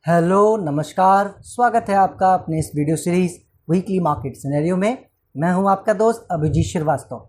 Hello नमस्कार, स्वागत है आपका अपने इस video series weekly market scenario में। मैं हूं आपका दोस्त अभिजीत श्रीवास्तव।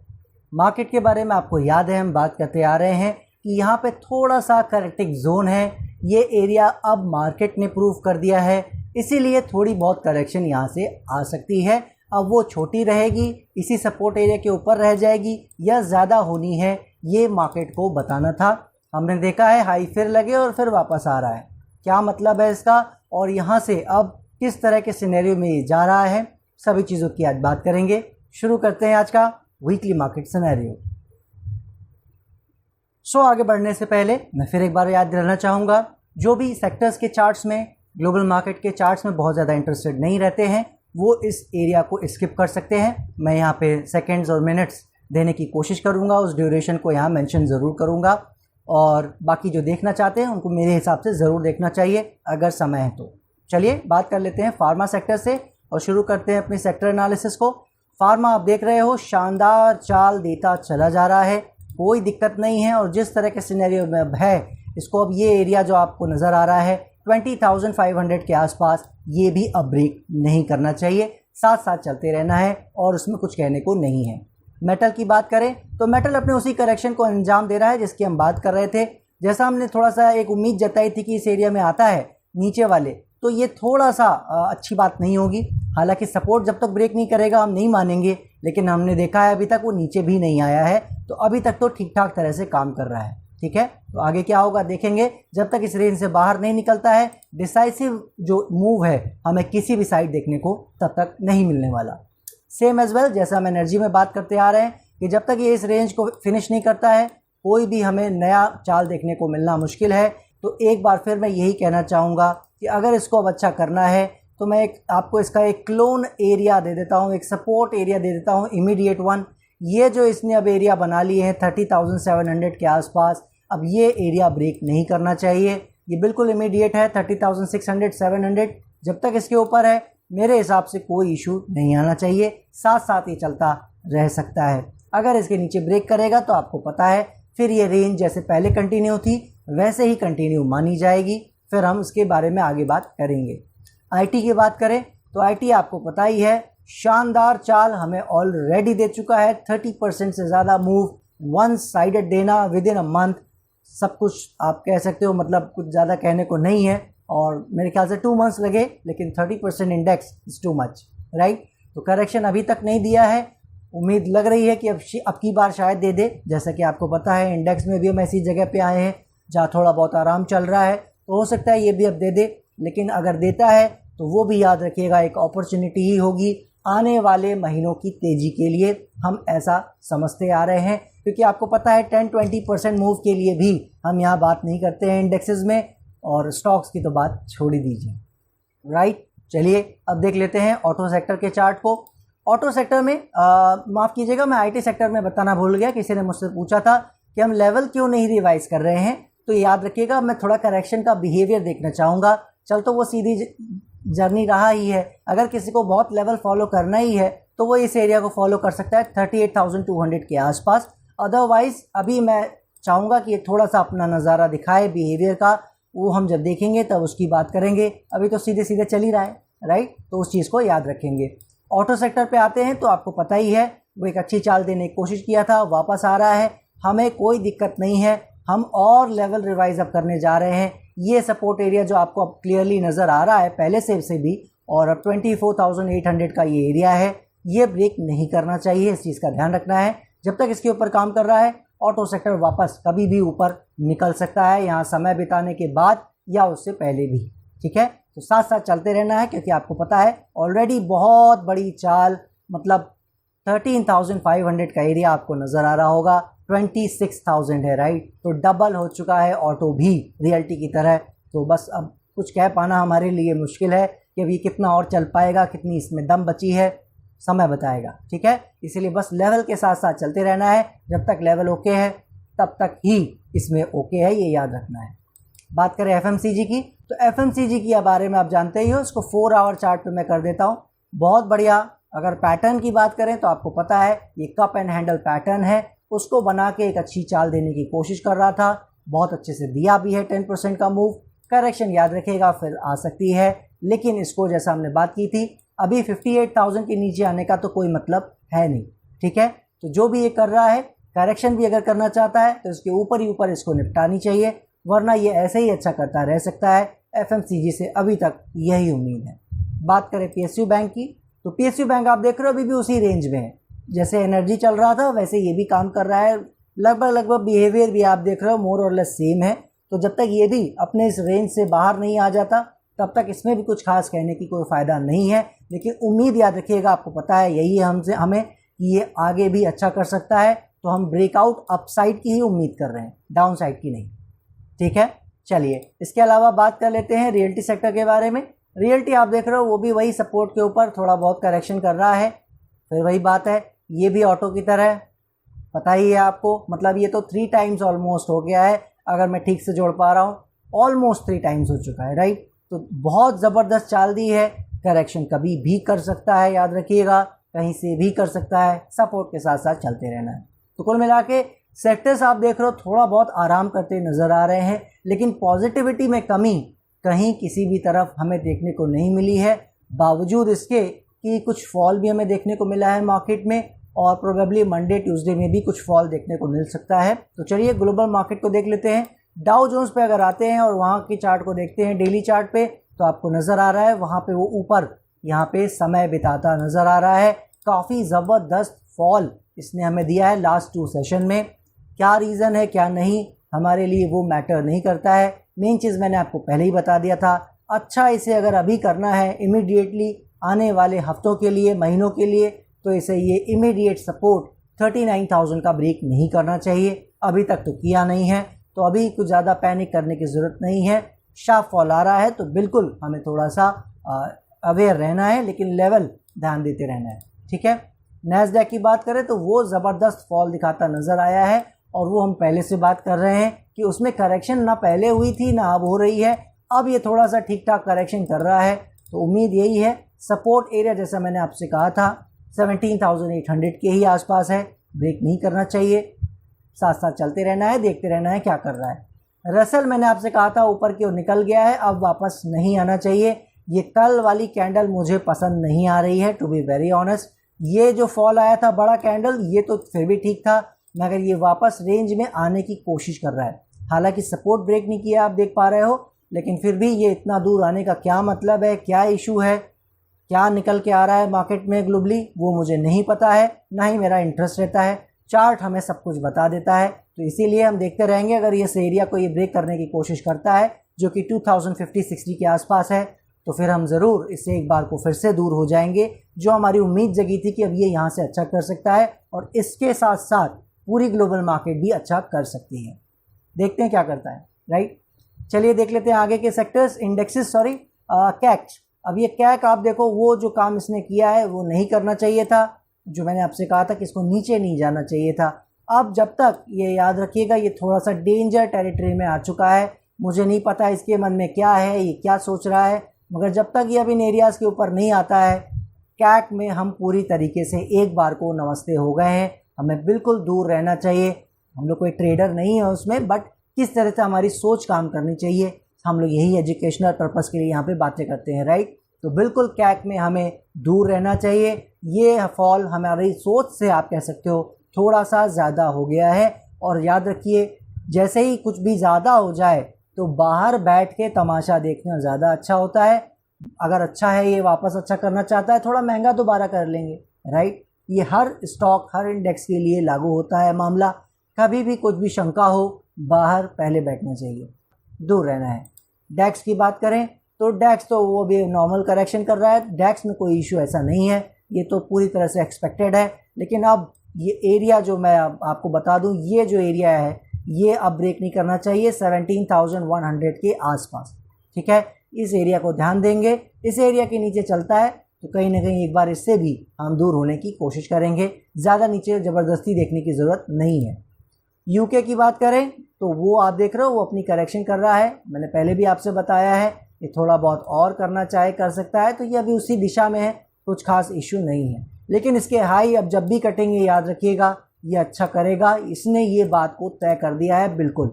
मार्केट के बारे में आपको याद है, हम बात करते आ रहे हैं कि यहां पे थोड़ा सा करेक्टिंग जोन है। ये एरिया अब मार्केट ने प्रूव कर दिया है, इसीलिए थोड़ी बहुत करेक्शन यहां से आ सकती है। अब वो छोटी रहेगी, इसी सपोर्ट एरिया के ऊपर रह जाएगी या ज़्यादा होनी है, ये मार्केट को बताना था। हमने देखा है हाई फिर लगे और फिर वापस आ रहा है। क्या मतलब है इसका और यहाँ से अब किस तरह के सिनेरियो में ये जा रहा है, सभी चीज़ों की आज बात करेंगे। शुरू करते हैं आज का वीकली मार्केट सिनेरियो। आगे बढ़ने से पहले मैं फिर एक बार याद दिलाना चाहूँगा, जो भी सेक्टर्स के चार्ट्स में, ग्लोबल मार्केट के चार्ट्स में बहुत ज़्यादा इंटरेस्टेड नहीं रहते हैं, वो इस एरिया को स्किप कर सकते हैं। मैं यहाँ पे सेकेंड्स और मिनट्स देने की कोशिश करूँगा, उस ड्यूरेशन को यहाँ मेंशन ज़रूर करूँगा, और बाकी जो देखना चाहते हैं उनको मेरे हिसाब से ज़रूर देखना चाहिए अगर समय है तो। चलिए बात कर लेते हैं फार्मा सेक्टर से और शुरू करते हैं अपने सेक्टर एनालिसिस को। फार्मा आप देख रहे हो शानदार चाल देता चला जा रहा है, कोई दिक्कत नहीं है। और जिस तरह के सिनेरियो में अब है, इसको अब ये एरिया जो आपको नज़र आ रहा है 20,500 के आसपास, ये भी अब ब्रेक नहीं करना चाहिए, साथ साथ चलते रहना है और उसमें कुछ कहने को नहीं है। मेटल की बात करें तो मेटल अपने उसी करेक्शन को अंजाम दे रहा है जिसकी हम बात कर रहे थे। जैसा हमने थोड़ा सा एक उम्मीद जताई थी कि इस एरिया में आता है नीचे वाले, तो ये थोड़ा सा अच्छी बात नहीं होगी। हालांकि सपोर्ट जब तक ब्रेक नहीं करेगा हम नहीं मानेंगे, लेकिन हमने देखा है अभी तक वो नीचे भी नहीं आया है, तो अभी तक तो ठीक ठाक तरह से काम कर रहा है। ठीक है, तो आगे क्या होगा देखेंगे। जब तक इस रेंज से बाहर नहीं निकलता है, डिसाइसिव जो मूव है हमें किसी भी साइड देखने को तब तक नहीं मिलने वाला। सेम एज वेल, जैसा हम एनर्जी में बात करते आ रहे हैं कि जब तक ये इस रेंज को फिनिश नहीं करता है, कोई भी हमें नया चाल देखने को मिलना मुश्किल है। तो एक बार फिर मैं यही कहना चाहूँगा कि अगर इसको अब अच्छा करना है तो मैं आपको इसका एक क्लोन एरिया दे देता हूँ, एक सपोर्ट एरिया दे देता हूँ, इमीडिएट वन। ये जो इसने अब एरिया बना लिए हैं 30,700 के आसपास, अब ये एरिया ब्रेक नहीं करना चाहिए। ये बिल्कुल इमीडिएट है 30,600 700। जब तक इसके ऊपर है मेरे हिसाब से कोई इशू नहीं आना चाहिए, साथ साथ ये चलता रह सकता है। अगर इसके नीचे ब्रेक करेगा तो आपको पता है फिर ये रेंज जैसे पहले कंटिन्यू थी वैसे ही कंटिन्यू मानी जाएगी, फिर हम इसके बारे में आगे बात करेंगे। आईटी की बात करें तो आईटी आपको पता ही है, शानदार चाल हमें ऑलरेडी दे चुका है। 30% से ज़्यादा मूव, वन साइडेड देना विद इन अ मंथ, सब कुछ आप कह सकते हो, मतलब कुछ ज़्यादा कहने को नहीं है। और मेरे ख्याल से 2 मंथ्स लगे, लेकिन 30% index is too much, right. तो करेक्शन अभी तक नहीं दिया है, उम्मीद लग रही है कि अब की बार शायद दे दे। जैसा कि आपको पता है इंडेक्स में भी हम ऐसी जगह पे आए हैं जहाँ थोड़ा बहुत आराम चल रहा है, तो हो सकता है ये भी अब दे दे। लेकिन अगर देता है तो वो भी याद रखिएगा एक अपॉर्चुनिटी ही होगी आने वाले महीनों की तेज़ी के लिए, हम ऐसा समझते आ रहे हैं। क्योंकि आपको पता है 10-20% मूव के लिए भी हम यहाँ बात नहीं करते हैं इंडेक्सेस में, और स्टॉक्स की तो बात छोड़ ही दीजिए, राइट। चलिए अब देख लेते हैं ऑटो सेक्टर के चार्ट को। ऑटो सेक्टर में माफ़ कीजिएगा, मैं आईटी सेक्टर में बताना भूल गया। किसी ने मुझसे पूछा था कि हम लेवल क्यों नहीं रिवाइज कर रहे हैं, तो याद रखिएगा मैं थोड़ा करेक्शन का बिहेवियर देखना चाहूँगा। चल तो वो सीधी जर्नी रहा ही है, अगर किसी को बहुत लेवल फॉलो करना ही है तो वो इस एरिया को फॉलो कर सकता है 38,200 के आसपास। अदरवाइज अभी मैं चाहूँगा कि थोड़ा सा अपना नज़ारा दिखाए बिहेवियर का, वो हम जब देखेंगे तब उसकी बात करेंगे। अभी तो सीधे सीधे चल ही रहा है, राइट, तो उस चीज़ को याद रखेंगे। ऑटो सेक्टर पे आते हैं तो आपको पता ही है वो एक अच्छी चाल देने की कोशिश किया था, वापस आ रहा है, हमें कोई दिक्कत नहीं है। हम और लेवल रिवाइज अप करने जा रहे हैं। ये सपोर्ट एरिया जो आपको अब क्लियरली नज़र आ रहा है पहले से भी, और अब 24,800 का ये एरिया है, ये ब्रेक नहीं करना चाहिए, इस चीज़ का ध्यान रखना है। जब तक इसके ऊपर काम कर रहा है ऑटो सेक्टर वापस कभी भी ऊपर निकल सकता है, यहाँ समय बिताने के बाद या उससे पहले भी। ठीक है, तो साथ साथ चलते रहना है, क्योंकि आपको पता है ऑलरेडी बहुत बड़ी चाल, मतलब 13,500 का एरिया आपको नज़र आ रहा होगा, 26,000 है, राइट। तो डबल हो चुका है ऑटो भी रियलिटी की तरह। तो बस अब कुछ कह पाना हमारे लिए मुश्किल है कि अभी कितना और चल पाएगा, कितनी इसमें दम बची है, समय बताएगा। ठीक है, इसीलिए बस लेवल के साथ साथ चलते रहना है। जब तक लेवल ओके है तब तक ही इसमें ओके है, ये याद रखना है। बात करें एफएमसीजी की, तो एफएमसीजी के बारे में आप जानते ही हो, इसको 4 आवर चार्ट पे मैं कर देता हूँ। बहुत बढ़िया। अगर पैटर्न की बात करें तो आपको पता है ये कप एंड हैंडल पैटर्न है, उसको बना के एक अच्छी चाल देने की कोशिश कर रहा था, बहुत अच्छे से दिया भी है 10% का मूव। करेक्शन याद रखिएगा फिर आ सकती है, लेकिन इसको जैसा हमने बात की थी अभी 58,000 के नीचे आने का तो कोई मतलब है नहीं। ठीक है, तो जो भी ये कर रहा है करेक्शन भी अगर करना चाहता है तो इसके ऊपर ही ऊपर इसको निपटानी चाहिए, वरना ये ऐसे ही अच्छा करता रह सकता है। एफएमसीजी से अभी तक यही उम्मीद है। बात करें पीएसयू बैंक की, तो पीएसयू बैंक आप देख रहे हो अभी भी उसी रेंज में है, जैसे एनर्जी चल रहा था वैसे ये भी काम कर रहा है। लगभग बिहेवियर भी आप देख रहे हो मोर और लेस सेम है। तो जब तक ये भी अपने इस रेंज से बाहर नहीं आ जाता तब तक इसमें भी कुछ खास कहने की कोई फ़ायदा नहीं है। लेकिन उम्मीद याद रखिएगा, आपको पता है यही है हमें कि ये आगे भी अच्छा कर सकता है, तो हम ब्रेकआउट अपसाइड की ही उम्मीद कर रहे हैं, डाउन साइड की नहीं। ठीक है, चलिए इसके अलावा बात कर लेते हैं रियल्टी सेक्टर के बारे में। रियल्टी आप देख रहे हो वो भी वही सपोर्ट के ऊपर थोड़ा बहुत करेक्शन कर रहा है। फिर वही बात है, ये भी ऑटो की तरह है, पता ही है आपको, मतलब ये तो 3 टाइम्स ऑलमोस्ट हो गया है, अगर मैं ठीक से जोड़ पा रहा हूँ ऑलमोस्ट 3 टाइम्स हो चुका है, राइट। तो बहुत ज़बरदस्त चाल दी है, करेक्शन कभी भी कर सकता है, याद रखिएगा कहीं से भी कर सकता है, सपोर्ट के साथ साथ चलते रहना है। तो कुल मिला के सेक्टर्स आप देख रहे हो थोड़ा बहुत आराम करते नज़र आ रहे हैं, लेकिन पॉजिटिविटी में कमी कहीं किसी भी तरफ हमें देखने को नहीं मिली है, बावजूद इसके कि कुछ फॉल भी हमें देखने को मिला है मार्केट में, और प्रोबेबली मंडे ट्यूसडे में भी कुछ फॉल देखने को मिल सकता है। तो चलिए ग्लोबल मार्केट को देख लेते हैं। डाउ जोन्स पे अगर आते हैं और वहाँ की चार्ट को देखते हैं डेली चार्ट पे, तो आपको नज़र आ रहा है वहाँ पे वो ऊपर यहाँ पे समय बिताता नज़र आ रहा है। काफ़ी ज़बरदस्त फॉल इसने हमें दिया है लास्ट 2 सेशन में। क्या रीज़न है क्या नहीं हमारे लिए वो मैटर नहीं करता है, मेन चीज़ मैंने आपको पहले ही बता दिया था। अच्छा, इसे अगर अभी करना है इमीडिएटली आने वाले हफ्तों के लिए, महीनों के लिए, तो इसे ये इमीडिएट सपोर्ट 39,000 का ब्रेक नहीं करना चाहिए। अभी तक तो किया नहीं है, तो अभी कुछ ज़्यादा पैनिक करने की ज़रूरत नहीं है। शार्प फॉल आ रहा है तो बिल्कुल हमें थोड़ा सा अवेयर रहना है, लेकिन लेवल ध्यान देते रहना है। ठीक है, नैस्डैक की बात करें तो वो ज़बरदस्त फॉल दिखाता नज़र आया है, और वो हम पहले से बात कर रहे हैं कि उसमें करेक्शन ना पहले हुई थी ना अब हो रही है। अब ये थोड़ा सा ठीक ठाक करेक्शन कर रहा है, तो उम्मीद यही है सपोर्ट एरिया जैसा मैंने आपसे कहा था 17,800 के ही आसपास है, ब्रेक नहीं करना चाहिए, साथ साथ चलते रहना है, देखते रहना है क्या कर रहा है। रसल मैंने आपसे कहा था ऊपर की ओर निकल गया है, अब वापस नहीं आना चाहिए। ये कल वाली कैंडल मुझे पसंद नहीं आ रही है, टू बी वेरी ऑनेस्ट। ये जो फॉल आया था बड़ा कैंडल, ये तो फिर भी ठीक था, मगर ये वापस रेंज में आने की कोशिश कर रहा है। हालांकि सपोर्ट ब्रेक नहीं किया, आप देख पा रहे हो, लेकिन फिर भी ये इतना दूर आने का क्या मतलब है, क्या इशू है, क्या निकल के आ रहा है मार्केट में ग्लोबली, वो मुझे नहीं पता है, ना ही मेरा इंटरेस्ट रहता है। चार्ट हमें सब कुछ बता देता है, तो इसीलिए हम देखते रहेंगे। अगर इस एरिया को ये ब्रेक करने की कोशिश करता है जो कि 2050-60 के आसपास है, तो फिर हम ज़रूर इससे एक बार को फिर से दूर हो जाएंगे। जो हमारी उम्मीद जगी थी कि अब ये यहाँ से अच्छा कर सकता है, और इसके साथ साथ पूरी ग्लोबल मार्केट भी अच्छा कर सकती है। देखते हैं क्या करता है, राइट। चलिए देख लेते हैं आगे के सेक्टर्स, इंडेक्सेस, कैक। अब ये कैक आप देखो, वो जो काम इसने किया है वो नहीं करना चाहिए था, जो मैंने आपसे कहा था कि इसको नीचे नहीं जाना चाहिए था। अब जब तक ये याद रखिएगा ये थोड़ा सा डेंजर टेरिटरी में आ चुका है, मुझे नहीं पता इसके मन में क्या है, ये क्या सोच रहा है, मगर जब तक ये अब इन एरियाज़ के ऊपर नहीं आता है, कैक में हम पूरी तरीके से एक बार को नमस्ते हो गए हैं। हमें बिल्कुल दूर रहना चाहिए। हम लोग कोई ट्रेडर नहीं है उसमें, बट किस तरह से हमारी सोच काम करनी चाहिए, हम लोग यही एजुकेशनल पर्पस के लिए यहाँ पे बातें करते हैं, राइट। तो बिल्कुल कैक में हमें दूर रहना चाहिए। ये फॉल हमारी सोच से आप कह सकते हो थोड़ा सा ज़्यादा हो गया है, और याद रखिए जैसे ही कुछ भी ज़्यादा हो जाए तो बाहर बैठ के तमाशा देखना ज़्यादा अच्छा होता है। अगर अच्छा है, ये वापस अच्छा करना चाहता है, थोड़ा महंगा दोबारा कर लेंगे, राइट। ये हर स्टॉक, हर इंडेक्स के लिए लागू होता है मामला। कभी भी कुछ भी शंका हो, बाहर पहले बैठना चाहिए, दूर रहना है। डैक्स की बात करें तो डैक्स तो वो भी नॉर्मल करेक्शन कर रहा है, डैक्स में कोई इशू ऐसा नहीं है, ये तो पूरी तरह से एक्सपेक्टेड है। लेकिन अब ये एरिया जो मैं आपको बता दूं, ये जो एरिया है ये अब ब्रेक नहीं करना चाहिए 17,100 के आसपास, ठीक है। इस एरिया को ध्यान देंगे, इस एरिया के नीचे चलता है तो कहीं ना कहीं एक बार इससे भी हम दूर होने की कोशिश करेंगे। ज़्यादा नीचे ज़बरदस्ती देखने की ज़रूरत नहीं है। यूके की बात करें तो वो आप देख रहे हो वो अपनी करेक्शन कर रहा है, मैंने पहले भी आपसे बताया है, ये थोड़ा बहुत और करना चाहे कर सकता है, तो ये अभी उसी दिशा में है, कुछ खास इशू नहीं है। लेकिन इसके हाई अब जब भी कटेंगे, याद रखिएगा ये अच्छा करेगा, इसने ये बात को तय कर दिया है बिल्कुल,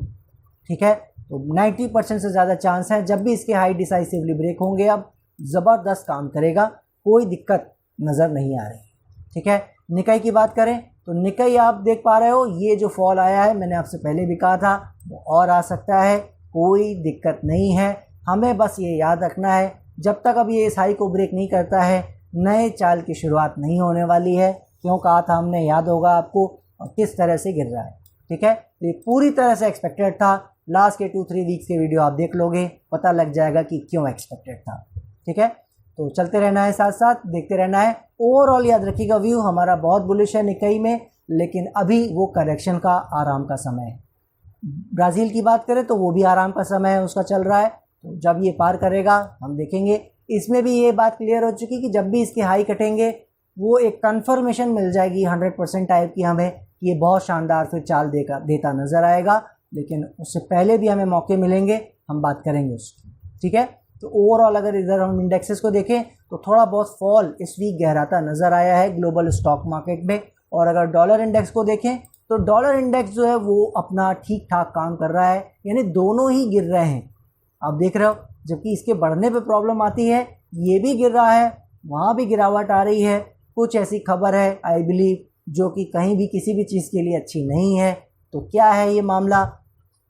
ठीक है। तो 90% से ज़्यादा चांस है जब भी इसके हाई डिसाइसिवली ब्रेक होंगे, अब ज़बरदस्त काम करेगा, कोई दिक्कत नज़र नहीं आ रही। ठीक है, निकाई की बात करें तो निकाई आप देख पा रहे हो, ये जो फॉल आया है मैंने आपसे पहले भी कहा था वो और आ सकता है, कोई दिक्कत नहीं है। हमें बस ये याद रखना है जब तक अब ये इस हाई को ब्रेक नहीं करता है नए चाल की शुरुआत नहीं होने वाली है। क्यों कहा था हमने, याद होगा आपको, और किस तरह से गिर रहा है। ठीक है, तो ये पूरी तरह से एक्सपेक्टेड था। लास्ट के 2-3 वीक्स के वीडियो आप देख लोगे, पता लग जाएगा कि क्यों एक्सपेक्टेड था। ठीक है, तो चलते रहना है, साथ साथ देखते रहना है। ओवरऑल याद रखिएगा व्यू हमारा बहुत बुलिश है निकाई में, लेकिन अभी वो करेक्शन का आराम का समय है। ब्राज़ील की बात करें तो वो भी आराम का समय है, उसका चल रहा है। तो जब ये पार करेगा हम देखेंगे। इसमें भी ये बात क्लियर हो चुकी कि जब भी इसके हाई कटेंगे वो एक कन्फर्मेशन मिल जाएगी 100% टाइप की हमें, कि ये बहुत शानदार फिर चाल देता नज़र आएगा। लेकिन उससे पहले भी हमें मौके मिलेंगे, हम बात करेंगे उसकी। ठीक है, तो ओवरऑल अगर इधर हम इंडेक्सेस को देखें तो थोड़ा बहुत फॉल इस वीक गहराता नज़र आया है ग्लोबल स्टॉक मार्केट में। और अगर डॉलर इंडेक्स को देखें तो डॉलर इंडेक्स जो है वो अपना ठीक ठाक काम कर रहा है, यानी दोनों ही गिर रहे हैं, आप देख रहे हो। जबकि इसके बढ़ने पे प्रॉब्लम आती है, ये भी गिर रहा है, वहाँ भी गिरावट आ रही है। कुछ ऐसी खबर है आई बिलीव जो कि कहीं भी किसी भी चीज़ के लिए अच्छी नहीं है। तो क्या है ये मामला,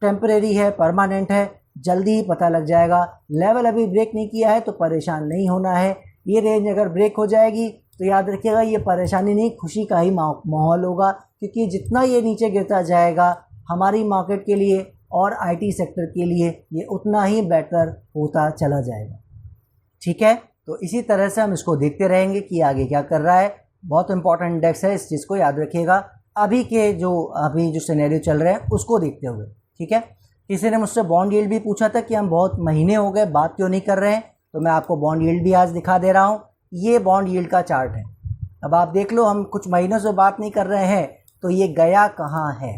टेम्परेरी है, परमानेंट है, जल्दी ही पता लग जाएगा। लेवल अभी ब्रेक नहीं किया है तो परेशान नहीं होना है। ये रेंज अगर ब्रेक हो जाएगी तो याद रखिएगा ये परेशानी नहीं, खुशी का ही माहौल होगा, क्योंकि जितना ये नीचे गिरता जाएगा हमारी मार्केट के लिए और आईटी सेक्टर के लिए ये उतना ही बेटर होता चला जाएगा। ठीक है, तो इसी तरह से हम इसको देखते रहेंगे कि आगे क्या कर रहा है। बहुत इंपॉर्टेंट इंडेक्स है, इस चीज़ को याद रखिएगा अभी जो सिनेरियो चल रहे हैं उसको देखते हुए। ठीक है, किसी ने मुझसे बॉन्ड यील्ड भी पूछा था कि हम बहुत महीने हो गए बात क्यों नहीं कर रहे हैं, तो मैं आपको बॉन्ड यील्ड भी आज दिखा दे रहा हूँ। ये बॉन्ड यील्ड का चार्ट है। अब आप देख लो, हम कुछ महीनों से बात नहीं कर रहे हैं तो ये गया कहाँ है,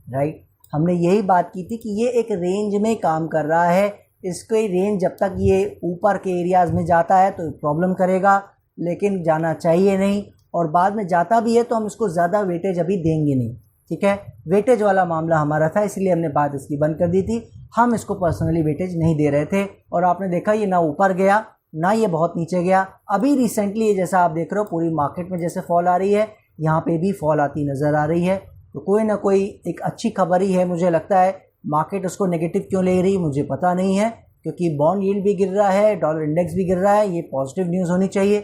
राइट। हमने यही बात की थी कि ये एक रेंज में काम कर रहा है। इसके रेंज जब तक ये ऊपर के एरियाज़ में जाता है तो प्रॉब्लम करेगा, लेकिन जाना चाहिए नहीं। और बाद में जाता भी है तो हम इसको ज़्यादा वेटेज अभी देंगे नहीं। ठीक है, वेटेज वाला मामला हमारा था, इसलिए हमने बात इसकी बंद कर दी थी। हम इसको पर्सनली वेटेज नहीं दे रहे थे और आपने देखा ये ना ऊपर गया ना ये बहुत नीचे गया। अभी रिसेंटली जैसा आप देख रहे हो पूरी मार्केट में जैसे फॉल आ रही है, यहाँ पे भी फॉल आती नज़र आ रही है। तो कोई ना कोई एक अच्छी खबर ही है, मुझे लगता है। मार्केट उसको नेगेटिव क्यों ले रही मुझे पता नहीं है, क्योंकि बॉन्ड यील्ड भी गिर रहा है, डॉलर इंडेक्स भी गिर रहा है, ये पॉजिटिव न्यूज़ होनी चाहिए।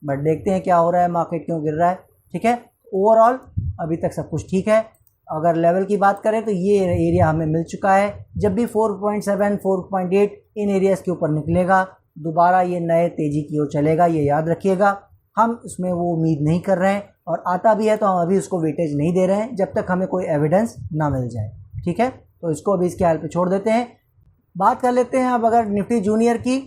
बट देखते हैं क्या हो रहा है, मार्केट क्यों गिर रहा है। ठीक है, ओवरऑल अभी तक सब कुछ ठीक है। अगर लेवल की बात करें तो ये एरिया हमें मिल चुका है। जब भी 4.7 4.8 इन एरियाज़ के ऊपर निकलेगा दोबारा ये नए तेज़ी की ओर चलेगा, ये याद रखिएगा। हम इसमें वो उम्मीद नहीं कर रहे हैं, और आता भी है तो हम अभी उसको वेटेज नहीं दे रहे हैं जब तक हमें कोई एविडेंस ना मिल जाए। ठीक है, तो इसको अभी इसके हाल पे छोड़ देते हैं। बात कर लेते हैं अब अगर निफ्टी जूनियर की,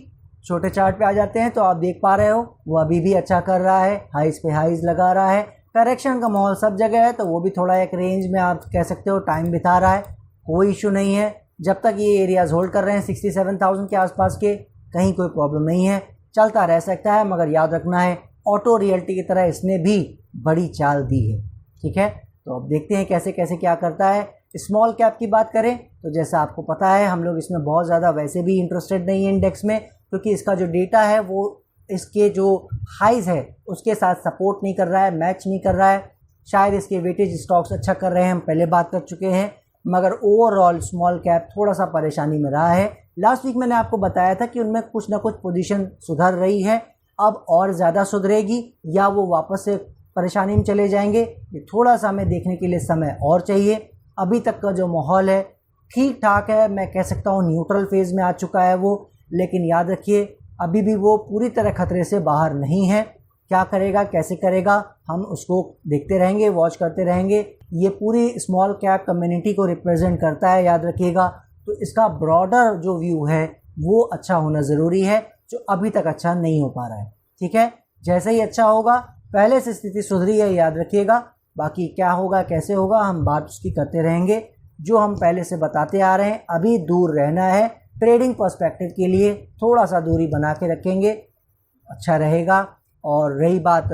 छोटे चार्ट पे आ जाते हैं तो आप देख पा रहे हो वो अभी भी अच्छा कर रहा है, हाइज पे हाइज लगा रहा है। करेक्शन का माहौल सब जगह है तो वो भी थोड़ा एक रेंज में आप कह सकते हो टाइम बिता रहा है, कोई इशू नहीं है। जब तक ये एरियाज होल्ड कर रहे हैं 67,000 के आसपास के, कहीं कोई प्रॉब्लम नहीं है, चलता रह सकता है। मगर याद रखना है ऑटो रियल्टी की तरह इसने भी बड़ी चाल दी है। ठीक है, तो अब देखते हैं कैसे कैसे क्या करता है। स्मॉल कैप की बात करें तो जैसा आपको पता है हम लोग इसमें बहुत ज़्यादा वैसे भी इंटरेस्टेड नहीं है इंडेक्स में, क्योंकि इसका जो डेटा है वो इसके जो हाइज है उसके साथ सपोर्ट नहीं कर रहा है, मैच नहीं कर रहा है। शायद इसके वेटेज स्टॉक्स अच्छा कर रहे हैं, हम पहले बात कर चुके हैं, मगर ओवरऑल स्मॉल कैप थोड़ा सा परेशानी में रहा है। लास्ट वीक मैंने आपको बताया था कि उनमें कुछ ना कुछ पोजीशन सुधर रही है, अब और ज़्यादा सुधरेगी या वो वापस से परेशानी में चले जाएंगे, ये थोड़ा सा हमें देखने के लिए समय और चाहिए। अभी तक का जो माहौल है ठीक ठाक है, मैं कह सकता हूँ न्यूट्रल फेज़ में आ चुका है वो, लेकिन याद रखिए अभी भी वो पूरी तरह खतरे से बाहर नहीं है। क्या करेगा कैसे करेगा हम उसको देखते रहेंगे, वॉच करते रहेंगे। ये पूरी स्मॉल कैप कम्युनिटी को रिप्रेजेंट करता है, याद रखिएगा। तो इसका ब्रॉडर जो व्यू है वो अच्छा होना ज़रूरी है, जो अभी तक अच्छा नहीं हो पा रहा है। ठीक है, जैसे ही अच्छा होगा, पहले से स्थिति सुधरी है याद रखिएगा, बाकी क्या होगा कैसे होगा हम बात उसकी करते रहेंगे। जो हम पहले से बताते आ रहे हैं, अभी दूर रहना है। ट्रेडिंग पर्सपेक्टिव के लिए थोड़ा सा दूरी बना के रखेंगे, अच्छा रहेगा। और रही बात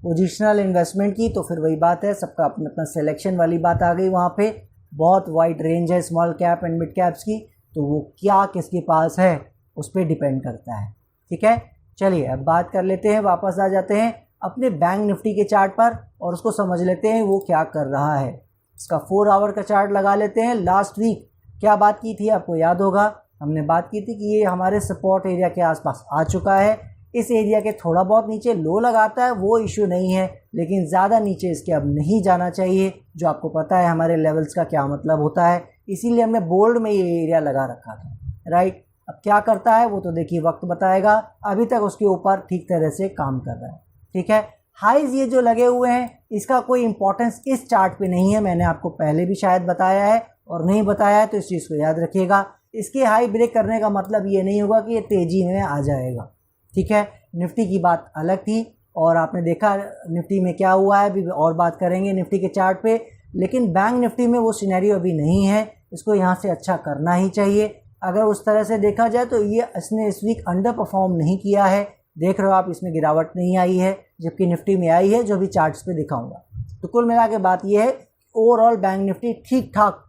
पोजिशनल इन्वेस्टमेंट की, तो फिर वही बात है, सबका अपना अपना सिलेक्शन वाली बात आ गई वहाँ पे। बहुत वाइड रेंज है small cap and mid caps की, तो वो क्या किसके पास है उस पर डिपेंड करता है। ठीक है, चलिए अब बात कर लेते हैं, वापस आ जाते हैं अपने बैंक निफ्टी के चार्ट पर और उसको समझ लेते हैं वो क्या कर रहा है। इसका 4 आवर का चार्ट लगा लेते हैं। लास्ट वीक क्या बात की थी, आपको याद होगा, हमने बात की थी कि ये हमारे सपोर्ट एरिया के आसपास आ चुका है। इस एरिया के थोड़ा बहुत नीचे लो लगाता है, वो इशू नहीं है, लेकिन ज़्यादा नीचे इसके अब नहीं जाना चाहिए, जो आपको पता है हमारे लेवल्स का क्या मतलब होता है, इसीलिए हमने बोल्ड में ये एरिया लगा रखा था, राइट। अब क्या करता है वो तो देखिए वक्त बताएगा, अभी तक उसके ऊपर ठीक तरह से काम कर रहा है। ठीक है, हाईज ये जो लगे हुए हैं इसका कोई इंपॉर्टेंस इस चार्ट पे नहीं है, मैंने आपको पहले भी शायद बताया है, और नहीं बताया है तो इस चीज़ को याद रखिएगा। इसके हाई ब्रेक करने का मतलब ये नहीं होगा कि ये तेज़ी में आ जाएगा। ठीक है, निफ्टी की बात अलग थी और आपने देखा निफ्टी में क्या हुआ है, अभी और बात करेंगे निफ्टी के चार्ट पे, लेकिन बैंक निफ्टी में वो सिनेरियो अभी नहीं है, इसको यहाँ से अच्छा करना ही चाहिए। अगर उस तरह से देखा जाए तो ये इसने इस वीक अंडर परफॉर्म नहीं किया है, देख रहे हो आप, इसमें गिरावट नहीं आई है, जबकि निफ्टी में आई है, जो भी चार्ट्स पे दिखाऊंगा। तो कुल मिला के बात ये है, ओवरऑल बैंक निफ्टी ठीक ठाक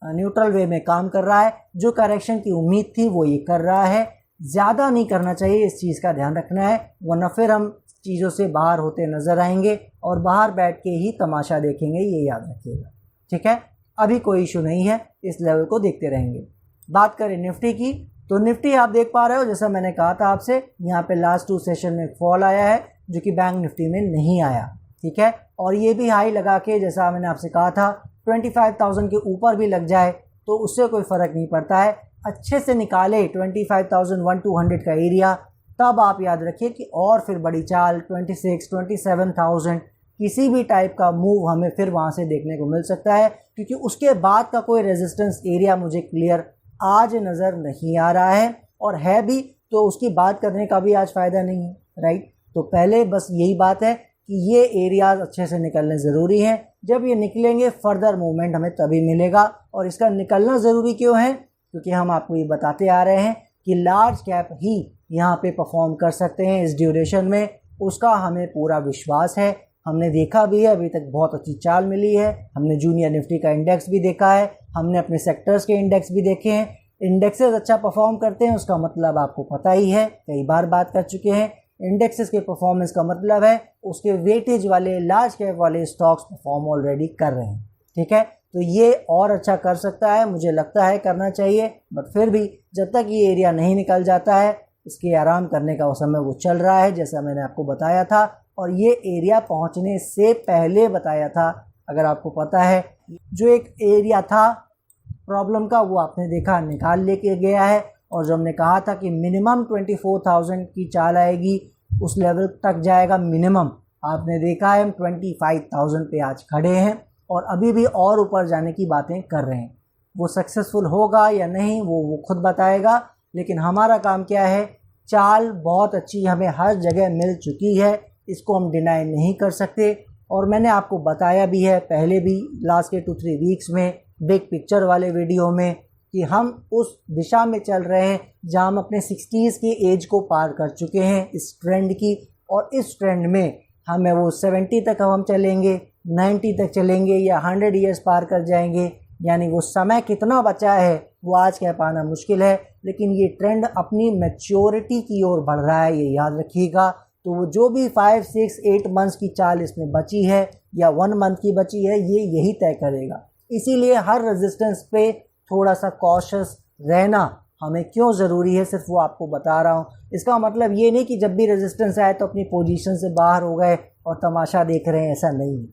न्यूट्रल वे में काम कर रहा है, जो करेक्शन की उम्मीद थी वो ये कर रहा है, ज़्यादा नहीं करना चाहिए, इस चीज़ का ध्यान रखना है, वरना फिर हम चीज़ों से बाहर होते नज़र आएंगे और बाहर बैठ के ही तमाशा देखेंगे, ये याद रखिएगा। ठीक है, अभी कोई इशू नहीं है, इस लेवल को देखते रहेंगे। बात करें निफ्टी की, तो निफ्टी आप देख पा रहे हो, जैसा मैंने कहा था आपसे, यहाँ पे लास्ट 2 सेशन में फॉल आया है, जो कि बैंक निफ्टी में नहीं आया। ठीक है, और ये भी हाई लगा के, जैसा मैंने आपसे कहा था, 25,000 के ऊपर भी लग जाए तो उससे कोई फ़र्क नहीं पड़ता है, अच्छे से निकाले 25,200 का एरिया, तब आप याद रखिए कि और फिर बड़ी चाल 26, 27,000 किसी भी टाइप का मूव हमें फिर वहाँ से देखने को मिल सकता है, क्योंकि उसके बाद का कोई रेजिस्टेंस एरिया मुझे क्लियर आज नज़र नहीं आ रहा है, और है भी तो उसकी बात करने का भी आज फ़ायदा नहीं है, राइट। तो पहले बस यही बात है कि ये एरियाज अच्छे से निकलने ज़रूरी हैं, जब ये निकलेंगे फर्दर मूवमेंट हमें तभी मिलेगा। और इसका निकलना ज़रूरी क्यों है, क्योंकि हम आपको ये बताते आ रहे हैं कि लार्ज कैप ही यहाँ पे परफॉर्म कर सकते हैं इस ड्यूरेशन में, उसका हमें पूरा विश्वास है। हमने देखा भी है, अभी तक बहुत अच्छी चाल मिली है, हमने जूनियर निफ्टी का इंडेक्स भी देखा है, हमने अपने सेक्टर्स के इंडेक्स भी देखे हैं। इंडेक्सेस अच्छा परफॉर्म करते हैं उसका मतलब आपको पता ही है, कई बार बात कर चुके हैं। इंडेक्सेस के परफॉर्मेंस का मतलब है उसके वेटेज वाले लार्ज कैप वाले स्टॉक्स परफॉर्म ऑलरेडी कर रहे हैं। ठीक है, तो ये और अच्छा कर सकता है, मुझे लगता है करना चाहिए, बट फिर भी जब तक ये एरिया नहीं निकल जाता है, इसके आराम करने का वो समय वो चल रहा है, जैसा मैंने आपको बताया था, और ये एरिया पहुंचने से पहले बताया था। अगर आपको पता है, जो एक एरिया था प्रॉब्लम का, वो आपने देखा निकाल लेके गया है, और जो हमने कहा था कि मिनिमम 24,000 की चाल आएगी, उस लेवल तक जाएगा मिनिमम, आपने देखा है हम 25,000 पे आज खड़े हैं, और अभी भी और ऊपर जाने की बातें कर रहे हैं। वो सक्सेसफुल होगा या नहीं वो खुद बताएगा, लेकिन हमारा काम क्या है, चाल बहुत अच्छी हमें हर जगह मिल चुकी है, इसको हम डिनाई नहीं कर सकते। और मैंने आपको बताया भी है पहले भी, लास्ट के 2-3 वीक्स में बिग पिक्चर वाले वीडियो में, कि हम उस दिशा में चल रहे हैं जहां हम अपने 60s की एज को पार कर चुके हैं इस ट्रेंड की, और इस ट्रेंड में हमें वो 70 तक हम चलेंगे, 90 तक चलेंगे, या 100 ईयर्स पार कर जाएंगे, यानी वो समय कितना बचा है वो आज कह पाना मुश्किल है, लेकिन ये ट्रेंड अपनी मैच्योरिटी की ओर बढ़ रहा है, ये याद रखिएगा। तो वो जो भी 5, 6, 8 मंथ्स की चाल इसमें बची है या 1 मंथ की बची है, ये यही तय करेगा। इसीलिए हर रेजिस्टेंस पे थोड़ा सा कॉशियस रहना हमें क्यों ज़रूरी है, सिर्फ वो आपको बता रहा हूँ। इसका मतलब ये नहीं कि जब भी रेजिस्टेंस आए तो अपनी पोजीशन से बाहर हो गए और तमाशा देख रहे हैं, ऐसा नहीं है।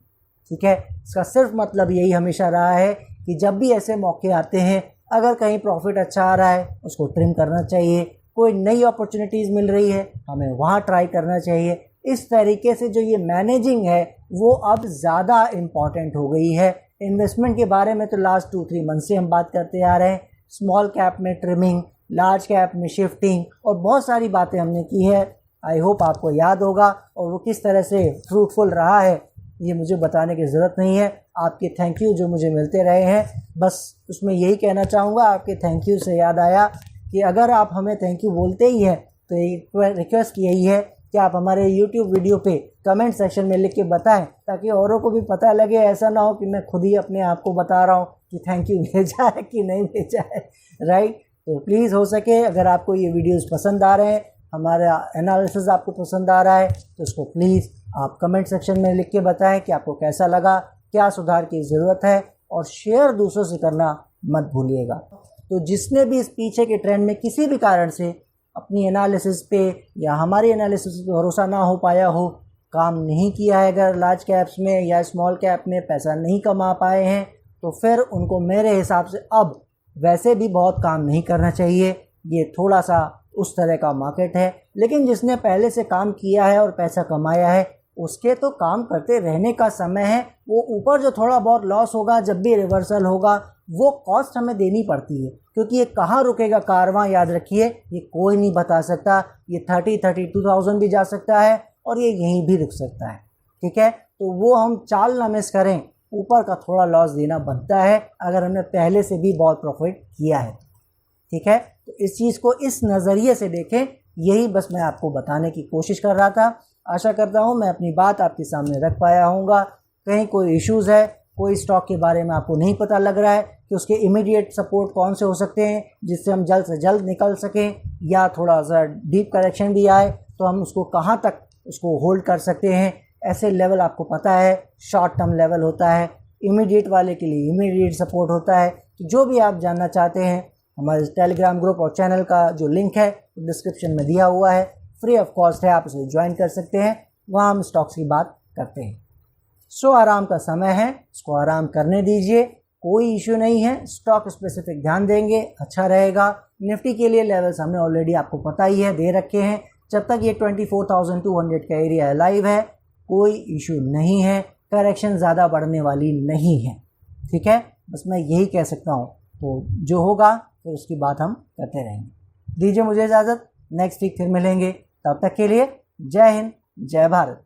ठीक है, इसका सिर्फ मतलब यही हमेशा रहा है कि जब भी ऐसे मौके आते हैं, अगर कहीं प्रॉफिट अच्छा आ रहा है उसको ट्रिम करना चाहिए, कोई नई अपॉर्चुनिटीज़ मिल रही है हमें वहाँ ट्राई करना चाहिए। इस तरीके से जो ये मैनेजिंग है वो अब ज़्यादा इम्पॉर्टेंट हो गई है। इन्वेस्टमेंट के बारे में तो लास्ट 2-3 मंथ से हम बात करते आ रहे हैं, स्मॉल कैप में ट्रिमिंग, लार्ज कैप में शिफ्टिंग, और बहुत सारी बातें हमने की है। आई होप आपको याद होगा, और वो किस तरह से फ्रूटफुल रहा है ये मुझे बताने की ज़रूरत नहीं है। आपके थैंक यू जो मुझे मिलते रहे हैं, बस उसमें यही कहना चाहूँगा। आपके थैंक यू से याद आया कि अगर आप हमें थैंक यू बोलते ही हैं तो एक रिक्वेस्ट यही है कि आप हमारे YouTube वीडियो पे कमेंट सेक्शन में लिख के बताएं, ताकि औरों को भी पता लगे। ऐसा ना हो कि मैं खुद ही अपने आप को बता रहा हूँ, कि थैंक यू भेजा है कि नहीं भेजा है, राइट। तो प्लीज़ हो सके अगर आपको ये वीडियोस पसंद आ रहे हैं, हमारा एनालिसिस आपको पसंद आ रहा है, तो इसको प्लीज़ आप कमेंट सेक्शन में लिख के बताएं कि आपको कैसा लगा, क्या सुधार की ज़रूरत है, और शेयर दूसरों से करना मत भूलिएगा। तो जिसने भी इस पीछे के ट्रेंड में किसी भी कारण से अपनी एनालिसिस पे या हमारी एनालिसिस पे भरोसा ना हो पाया हो, काम नहीं किया है अगर लार्ज कैप्स में या स्मॉल कैप में पैसा नहीं कमा पाए हैं, तो फिर उनको मेरे हिसाब से अब वैसे भी बहुत काम नहीं करना चाहिए। ये थोड़ा सा उस तरह का मार्केट है, लेकिन जिसने पहले से काम किया है और पैसा कमाया है उसके तो काम करते रहने का समय है। वो ऊपर जो थोड़ा बहुत लॉस होगा, जब भी रिवर्सल होगा, वो कॉस्ट हमें देनी पड़ती है, क्योंकि ये कहाँ रुकेगा कारवां, याद रखिए ये कोई नहीं बता सकता। ये 32,000 भी जा सकता है और ये यहीं भी रुक सकता है, ठीक है। तो वो हम चाल ना मिस करें, ऊपर का थोड़ा लॉस देना बनता है अगर हमने पहले से भी बहुत प्रॉफिट किया है, ठीक है। तो इस चीज़ को इस नज़रिए से देखें, यही बस मैं आपको बताने की कोशिश कर रहा था। आशा करता हूँ मैं अपनी बात आपके सामने रख पाया हूँगा। कहीं कोई इश्यूज़ है, कोई स्टॉक के बारे में आपको नहीं पता लग रहा है कि उसके इमीडिएट सपोर्ट कौन से हो सकते हैं जिससे हम जल्द से जल्द निकल सकें, या थोड़ा सा डीप करेक्शन भी आए तो हम उसको कहाँ तक उसको होल्ड कर सकते हैं, ऐसे लेवल आपको पता है। शॉर्ट टर्म लेवल होता है, इमीडिएट वाले के लिए इमीडिएट सपोर्ट होता है। तो जो भी आप जानना चाहते हैं, हमारे टेलीग्राम ग्रुप और चैनल का जो लिंक है डिस्क्रिप्शन में दिया हुआ है, फ्री ऑफ कॉस्ट है, आप उसे ज्वाइन कर सकते हैं। वहाँ हम स्टॉक्स की बात करते हैं। सो आराम का समय है, इसको आराम करने दीजिए, कोई इशू नहीं है। स्टॉक स्पेसिफिक ध्यान देंगे, अच्छा रहेगा। निफ्टी के लिए लेवल्स हमने ऑलरेडी आपको पता ही है, दे रखे हैं। जब तक ये 24,200 का एरिया लाइव है, कोई इशू नहीं है, करेक्शन ज़्यादा बढ़ने वाली नहीं है, ठीक है। बस मैं यही कह सकता हूँ। तो जो होगा फिर उसकी बात हम करते रहेंगे। दीजिए मुझे इजाज़त, नेक्स्ट वीक फिर मिलेंगे। तब तक के लिए जय हिंद, जय भारत।